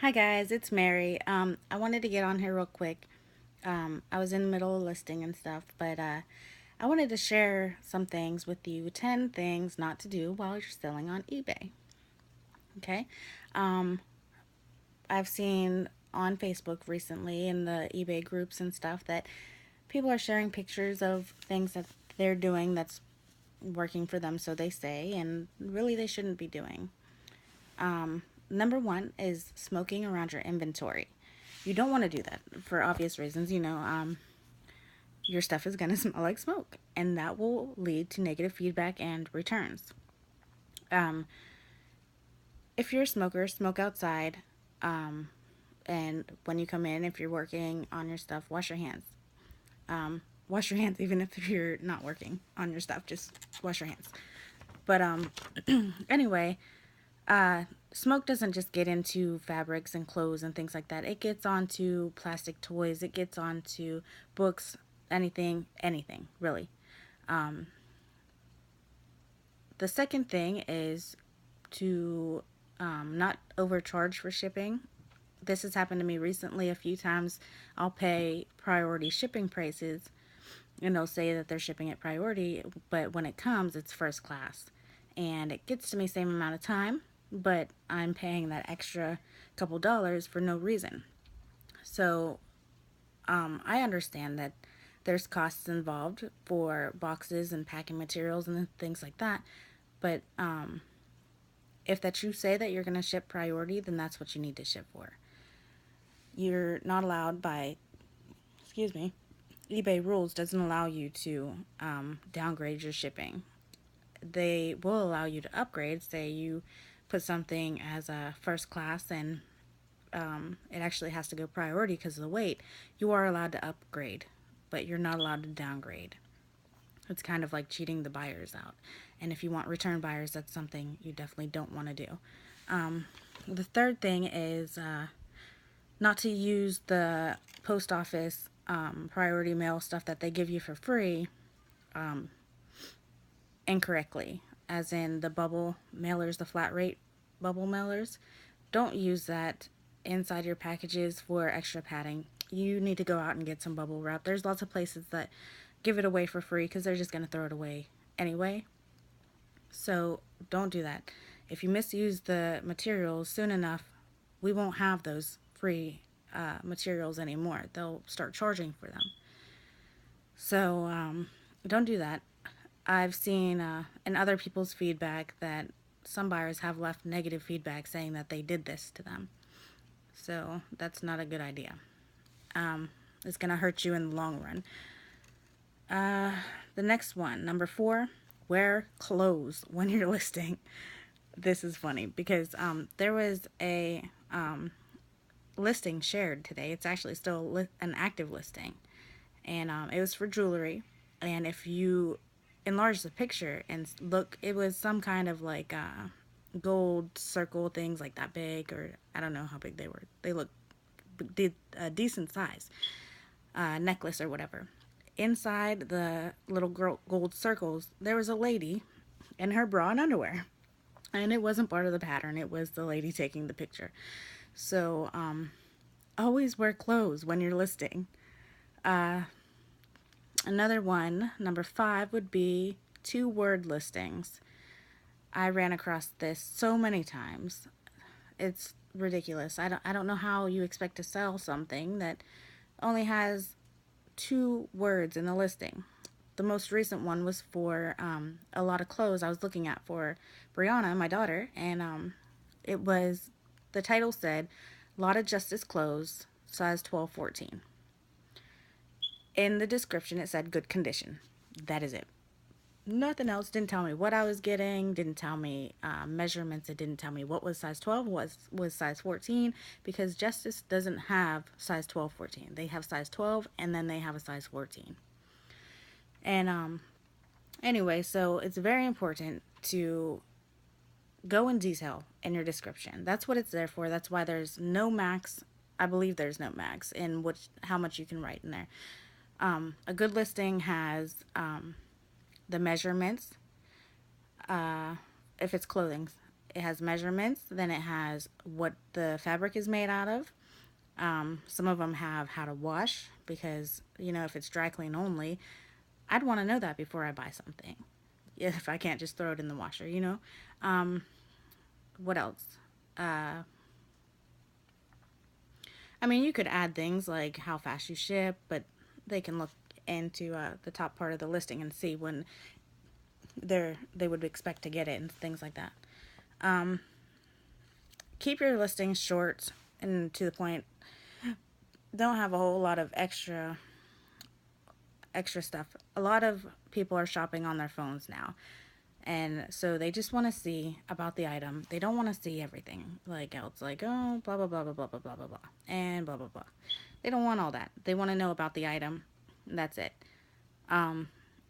Hi guys, it's Mary. I wanted to get on here real quick. I was in the middle of listing and stuff, but I wanted to share some things with you. 10 things not to do while you're selling on eBay. Okay. Um, I've seen on Facebook recently in the eBay groups and stuff that people are sharing pictures of things that they're doing that's working for them, so they say, and really they shouldn't be doing. Number one is smoking around your inventory. You don't want to do that for obvious reasons. Your stuff is going to smell like smoke, and that will lead to negative feedback and returns. Um, if you're a smoker, smoke outside. Um, and when you come in, if you're working on your stuff, wash your hands. Wash your hands even if you're not working on your stuff. Just wash your hands. But anyway, smoke doesn't just get into fabrics and clothes and things like that. It gets onto plastic toys. It gets onto books, anything really. The second thing is to not overcharge for shipping. This has happened to me recently a few times. I'll pay priority shipping prices and they'll say that they're shipping it priority, but when it comes, it's first class. And it gets to me same amount of time, but I'm paying that extra couple dollars for no reason. So I understand that there's costs involved for boxes and packing materials and things like that, but if that you say that you're going to ship priority, then that's what you need to ship for. You're not allowed by, excuse me, eBay rules doesn't allow you to downgrade your shipping. They will allow you to upgrade. Say you put something as a first class and it actually has to go priority because of the weight. You are allowed to upgrade, but you're not allowed to downgrade. It's kind of like cheating the buyers out. And if you want return buyers, that's something you definitely don't want to do. The third thing is not to use the post office priority mail stuff that they give you for free incorrectly, as in the bubble mailers, the flat rate bubble mailers. Don't use that inside your packages for extra padding. You need to go out and get some bubble wrap. There's lots of places that give it away for free because they're just going to throw it away anyway. So don't do that. If you misuse the materials soon enough, we won't have those free materials anymore. They'll start charging for them. So don't do that. I've seen in other people's feedback that some buyers have left negative feedback saying that they did this to them. So that's not a good idea. It's going to hurt you in the long run. The next one, number 4, wear clothes when you're listing. This is funny because there was a listing shared today. It's actually still an active listing, and it was for jewelry. And if you enlarge the picture and look, it was some kind of like gold circle things like that big, or I don't know how big they were. They look a decent size necklace or whatever. Inside the little gold circles, there was a lady in her bra and underwear. And it wasn't part of the pattern, it was the lady taking the picture. So, always wear clothes when you're listing. Another one, number 5, would be 2-word listings. I ran across this so many times. It's ridiculous. I don't know how you expect to sell something that only has 2 words in the listing. The most recent one was for a lot of clothes I was looking at for Brianna, my daughter, and it was, the title said, "Lot of Justice Clothes, size 12-14." In the description, it said good condition. That is it. Nothing else. Didn't tell me what I was getting. Didn't tell me measurements. It didn't tell me what was size 12, was size 14, because Justice doesn't have size 12, 14. They have size 12, and then they have a size 14. And anyway, so it's very important to go in detail in your description. That's what it's there for. That's why there's no max. I believe there's no max in how much you can write in there. A good listing has the measurements. If it's clothing, It has measurements, then it has what the fabric is made out of. Some of them have how to wash because, if it's dry clean only, I'd want to know that before I buy something. If I can't just throw it in the washer. Um, what else? Uh, I mean, you could add things like how fast you ship, but they can look into the top part of the listing and see when they would expect to get it and things like that. Um, Keep your listings short and to the point. Don't have a whole lot of extra stuff. A lot of people are shopping on their phones now. And so they just want to see about the item. They don't want to see everything like else, like, oh, blah, blah, blah, blah, blah, blah, blah, blah, blah, and blah, blah, blah. They don't want all that. They want to know about the item. That's it.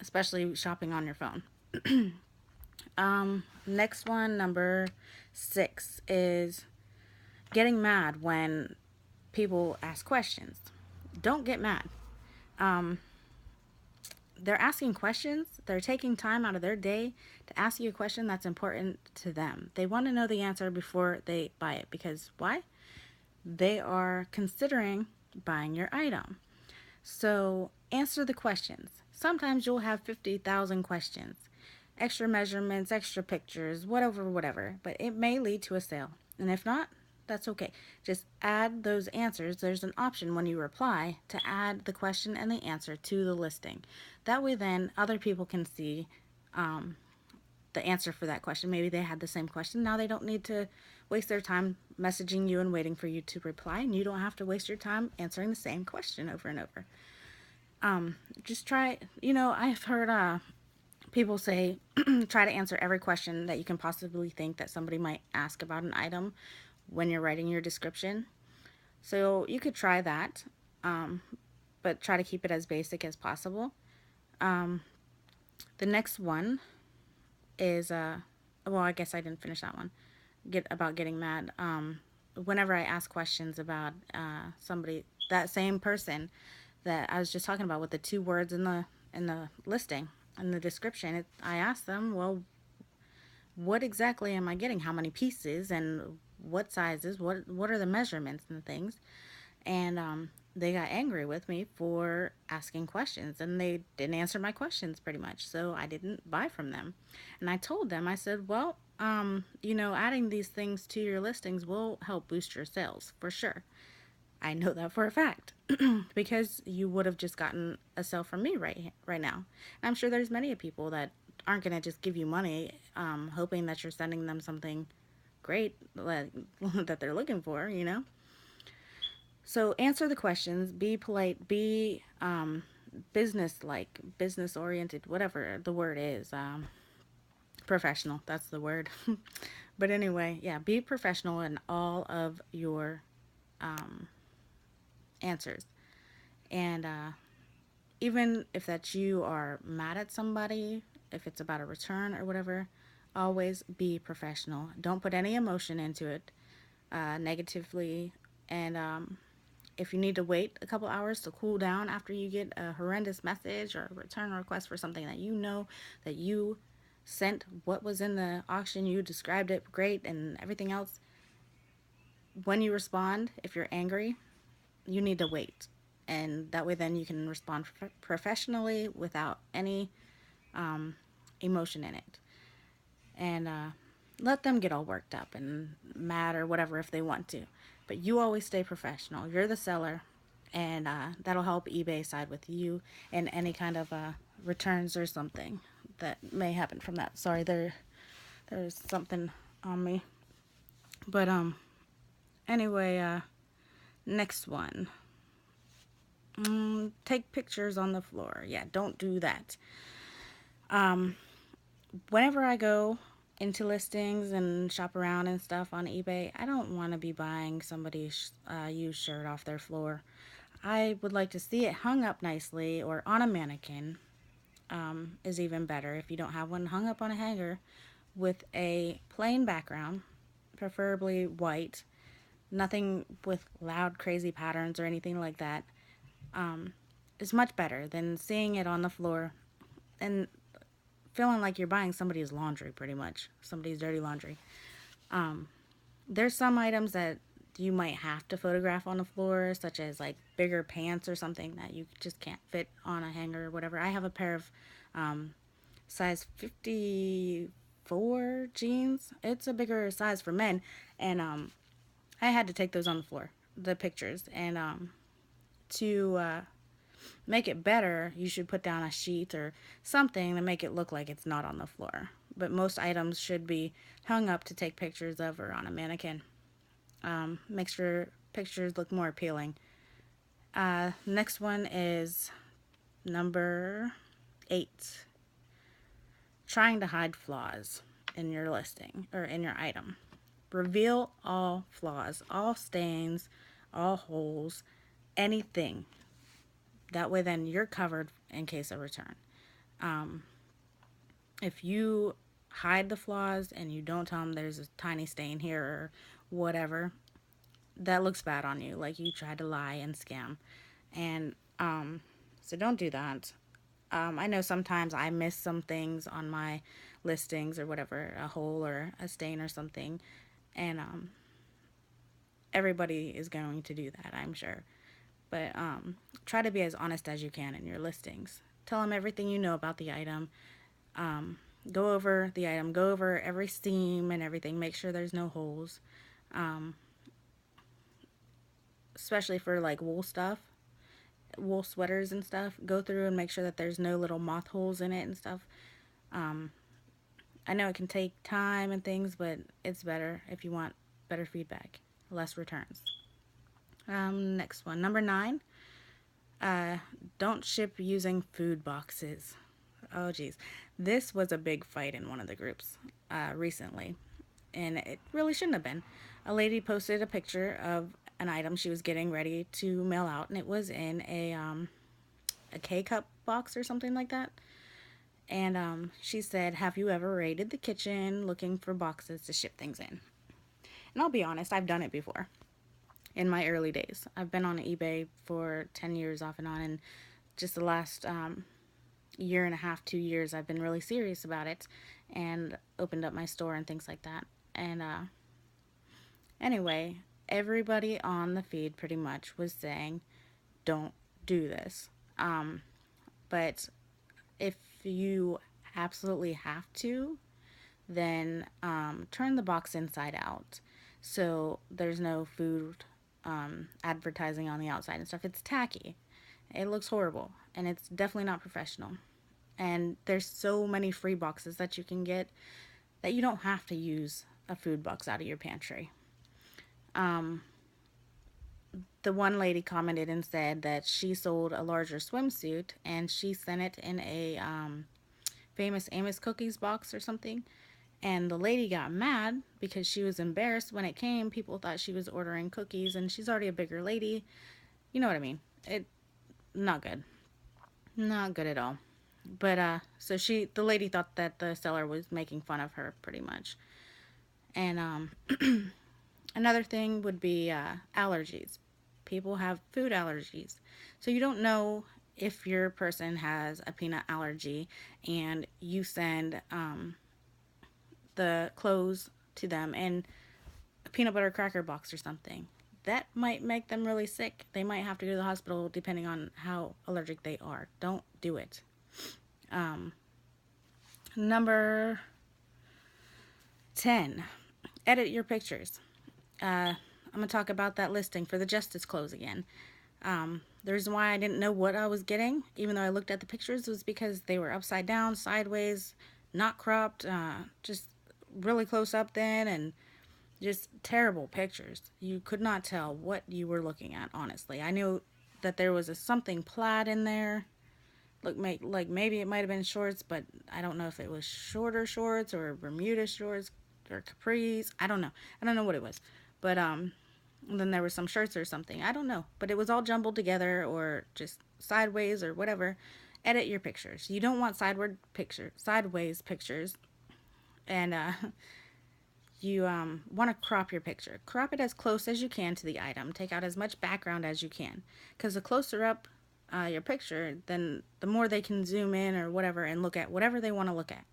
Especially shopping on your phone. Next one, number 6, is getting mad when people ask questions. Don't get mad. Um, they're asking questions. They're taking time out of their day to ask you a question that's important to them. They want to know the answer before they buy it because why? They are considering buying your item. So answer the questions. Sometimes you'll have 50,000 questions, extra measurements, extra pictures, whatever, whatever, but it may lead to a sale. And if not, that's okay. Just add those answers. There's an option when you reply to add the question and the answer to the listing. That way, then other people can see the answer for that question. Maybe they had the same question. Now they don't need to waste their time messaging you and waiting for you to reply, and you don't have to waste your time answering the same question over and over. Just try, I've heard people say try to answer every question that you can possibly think that somebody might ask about an item when you're writing your description. So you could try that, but try to keep it as basic as possible. The next one is, well, I guess I didn't finish that one. About getting mad. Whenever I ask questions about somebody, that same person that I was just talking about with the 2 words in the listing, in the description, I asked them, well, what exactly am I getting? How many pieces and what sizes? What are the measurements and things? And they got angry with me for asking questions, and they didn't answer my questions pretty much, so I didn't buy from them. And I told them, I said, well, adding these things to your listings will help boost your sales for sure. I know that for a fact because you would have just gotten a sale from me right now. And I'm sure there's many people that aren't going to just give you money hoping that you're sending them something great that they're looking for. So answer the questions, be polite, be business-like, business-oriented, whatever the word is. Professional, that's the word. But anyway, yeah, be professional in all of your answers. And even if that you are mad at somebody, if it's about a return or whatever, always be professional. Don't put any emotion into it negatively. And if you need to wait a couple hours to cool down after you get a horrendous message or a return request for something that that you sent what was in the auction, you described it great and everything else, when you respond, if you're angry, you need to wait. And that way then you can respond professionally without any emotion in it. And let them get all worked up and mad or whatever if they want to. But you always stay professional. You're the seller, and that'll help eBay side with you in any kind of returns or something that may happen from that. Sorry, there's something on me. But anyway, next one. Take pictures on the floor. Yeah, don't do that. Whenever I go into listings and shop around and stuff on eBay, I don't want to be buying somebody's used shirt off their floor. I would like to see it hung up nicely or on a mannequin. Is even better if you don't have one hung up on a hanger with a plain background, preferably white, nothing with loud crazy patterns or anything like that. Is much better than seeing it on the floor and feeling like you're buying somebody's laundry, pretty much somebody's dirty laundry. There's some items that you might have to photograph on the floor, such as like bigger pants or something that you just can't fit on a hanger or whatever. I have a pair of size 54 jeans. It's a bigger size for men, and I had to take those on the floor, the pictures, and to make it better, you should put down a sheet or something to make it look like it's not on the floor. But most items should be hung up to take pictures of or on a mannequin. Makes your pictures look more appealing. Next one is number 8. Trying to hide flaws in your listing or in your item. Reveal all flaws, all stains, all holes, anything. That way, then you're covered in case of return. If you hide the flaws and you don't tell them there's a tiny stain here or whatever, that looks bad on you. Like you tried to lie and scam. And so don't do that. I know sometimes I miss some things on my listings or whatever, a hole or a stain or something. And everybody is going to do that, I'm sure. But try to be as honest as you can in your listings. Tell them everything you know about the item. Go over the item. Go over every seam and everything. Make sure there's no holes. Especially for like wool stuff, wool sweaters and stuff. Go through and make sure that there's no little moth holes in it and stuff. I know it can take time and things, but it's better if you want better feedback, less returns. Next one, number 9. Don't ship using food boxes. Oh, geez. This was a big fight in one of the groups recently, and it really shouldn't have been. A lady posted a picture of an item she was getting ready to mail out, and it was in a K-cup box or something like that. And she said, "Have you ever raided the kitchen looking for boxes to ship things in?" And I'll be honest, I've done it before in my early days. I've been on eBay for 10 years off and on, and just the last year and a half, 2 years, I've been really serious about it and opened up my store and things like that. And anyway, everybody on the feed pretty much was saying, don't do this. But if you absolutely have to, then turn the box inside out so there's no food advertising on the outside and stuff. It's tacky. It looks horrible, and it's definitely not professional. And there's so many free boxes that you can get that you don't have to use a food box out of your pantry. The one lady commented and said that she sold a larger swimsuit and she sent it in a famous Amos cookies box or something. And the lady got mad because she was embarrassed when it came. People thought she was ordering cookies, and she's already a bigger lady. You know what I mean? Not good. Not good at all. But so the lady thought that the seller was making fun of her pretty much. And another thing would be allergies. People have food allergies. So you don't know if your person has a peanut allergy and you send the clothes to them in a peanut butter cracker box or something. That might make them really sick. They might have to go to the hospital depending on how allergic they are. Don't do it. Number 10. Edit your pictures. I'm going to talk about that listing for the Justice clothes again. The reason why I didn't know what I was getting, even though I looked at the pictures, was because they were upside down, sideways, not cropped, just really close up then, and just terrible pictures. You could not tell what you were looking at, honestly. I knew that there was something plaid in there. Like maybe it might have been shorts, but I don't know if it was shorter shorts or Bermuda shorts or capris. I don't know what it was. But then there were some shirts or something. I don't know. But it was all jumbled together or just sideways or whatever. Edit your pictures. You don't want sideways pictures. And you want to crop your picture. Crop it as close as you can to the item. Take out as much background as you can. Because the closer up your picture, then the more they can zoom in or whatever and look at whatever they want to look at.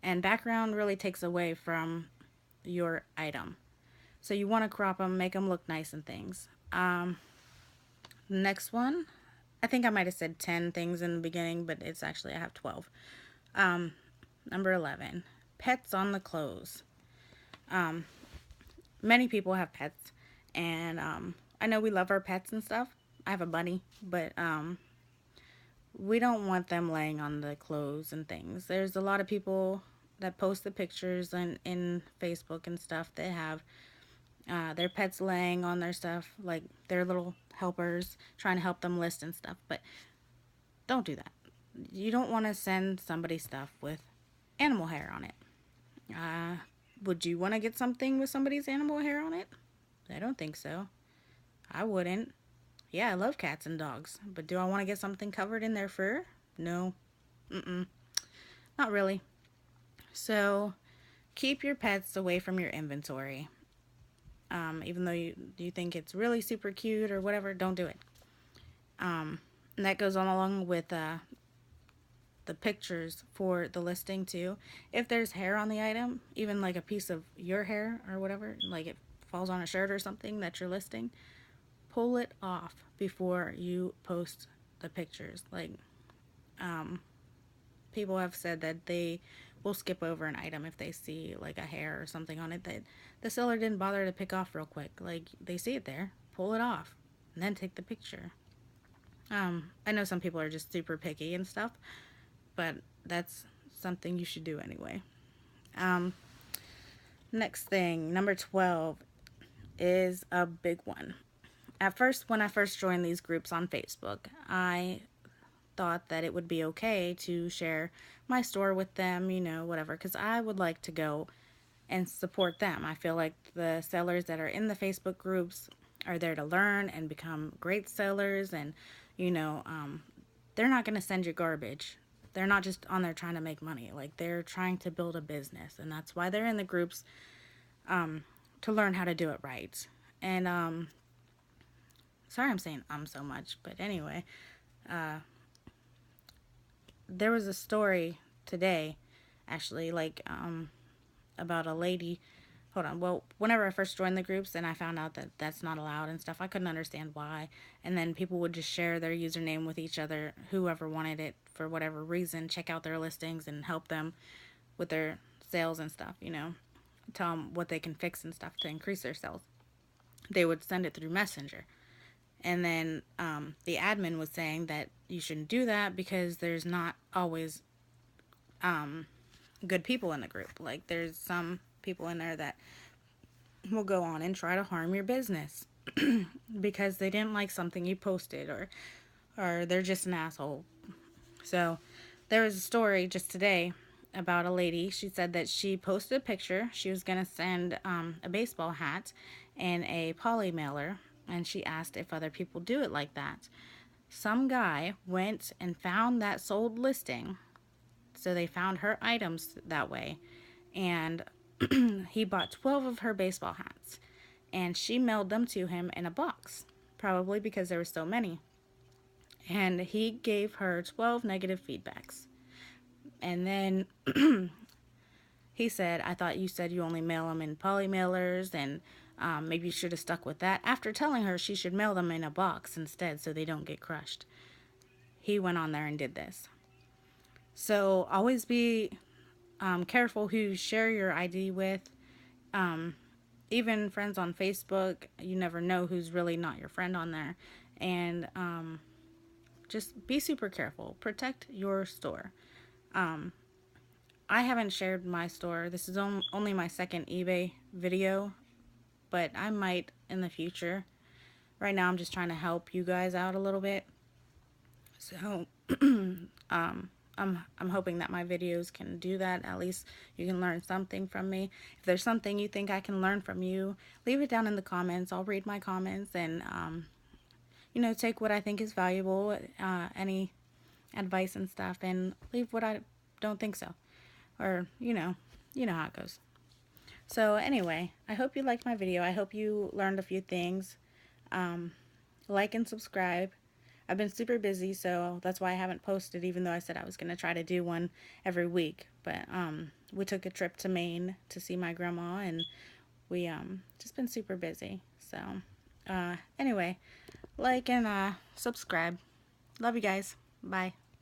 And background really takes away from your item. So you want to crop them, make them look nice and things. Next one, I think I might have said 10 things in the beginning, but it's actually, I have 12. Um, Number 11, pets on the clothes. Um, Many people have pets, and I know we love our pets and stuff. I have a bunny, but we don't want them laying on the clothes and things. There's a lot of people that post the pictures in Facebook and stuff that have their pets laying on their stuff, like their little helpers, trying to help them list and stuff. But don't do that. You don't want to send somebody stuff with animal hair on it. Uh, would you want to get something with somebody's animal hair on it? I don't think so. I wouldn't. Yeah, I love cats and dogs, but do I want to get something covered in their fur? No. Mm-mm. Not really. So, keep your pets away from your inventory. Even though you think it's really super cute or whatever, don't do it. And that goes on along with the pictures for the listing too. If there's hair on the item, even like a piece of your hair or whatever, like it falls on a shirt or something that you're listing, pull it off before you post the pictures. Like, people have said that they will skip over an item if they see like a hair or something on it that the seller didn't bother to pick off real quick. Like, they see it there, pull it off, and then take the picture. I know some people are just super picky and stuff, but that's something you should do anyway. Um, Next thing, number 12, is a big one. At first, when I first joined these groups on Facebook, I thought that it would be okay to share my store with them, whatever, because I would like to go and support them. I feel like the sellers that are in the Facebook groups are there to learn and become great sellers, and you know, um, they're not going to send you garbage. They're not just on there trying to make money. Like, they're trying to build a business, and that's why they're in the groups, to learn how to do it right. And sorry I'm saying so much, but anyway, there was a story today, actually, like about a lady. Hold on. Well, whenever I first joined the groups and I found out that that's not allowed and stuff, I couldn't understand why. And then people would just share their username with each other, whoever wanted it for whatever reason, check out their listings and help them with their sales and stuff, tell them what they can fix and stuff to increase their sales. They would send it through Messenger. And then the admin was saying that you shouldn't do that because there's not always good people in the group. Like, there's some people in there that will go on and try to harm your business because they didn't like something you posted, or they're just an asshole. So there was a story just today about a lady. She said that she posted a picture. She was going to send a baseball hat and a poly mailer, and she asked if other people do it like that. Some guy went and found that sold listing, so they found her items that way, and he bought 12 of her baseball hats, and she mailed them to him in a box, probably because there were so many. And he gave her 12 negative feedbacks. And then he said, I thought you said you only mail them in poly mailers, and maybe you should have stuck with that. After telling her she should mail them in a box instead so they don't get crushed, he went on there and did this. So always be careful who you share your ID with. Even friends on Facebook, you never know who's really not your friend on there. And just be super careful. Protect your store. I haven't shared my store. This is only my second eBay video, but I might in the future. Right now, I'm just trying to help you guys out a little bit. So, I'm hoping that my videos can do that. At least you can learn something from me. If there's something you think I can learn from you, leave it down in the comments. I'll read my comments and take what I think is valuable, any advice and stuff, and leave what I don't think so. Or you know how it goes. So anyway, I hope you liked my video. I hope you learned a few things. Like and subscribe. I've been super busy, so that's why I haven't posted, even though I said I was going to try to do one every week. But we took a trip to Maine to see my grandma, and we just been super busy. So anyway, like and subscribe. Love you guys. Bye.